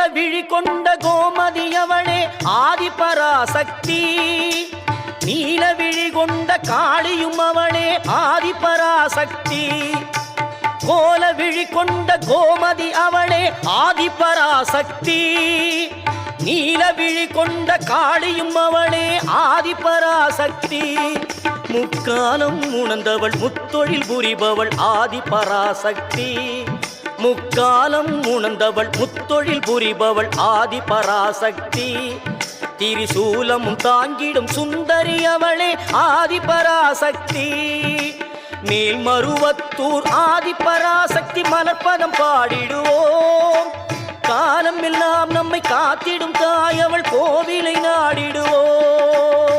விழி கொண்ட கோமதி அவளே ஆதிபராசக்தி. நீல விழி கொண்ட காளியும் அவளே ஆதிபராசக்தி. கோல விழி கொண்ட கோமதி அவளே ஆதிபராசக்தி. நீல விழி கொண்ட காளியும் அவளே ஆதிபராசக்தி. முக்காலம் உணர்ந்தவள் முத்தொழில் புரிபவள் ஆதிபராசக்தி. முக்காலம் உணர்ந்தவள் முத்தொழில் புரிபவள் ஆதிபராசக்தி. திரிசூலமும் தாங்கிடும் சுந்தரி அவளே ஆதிபராசக்தி. மேல்மருவத்தூர் ஆதிபராசக்தி மலர்பதம் பாடிடுவோம். காலம் எல்லாம் நம்மை காத்திடும் தாய் அவள் கோவிலை நாடிடுவோம்.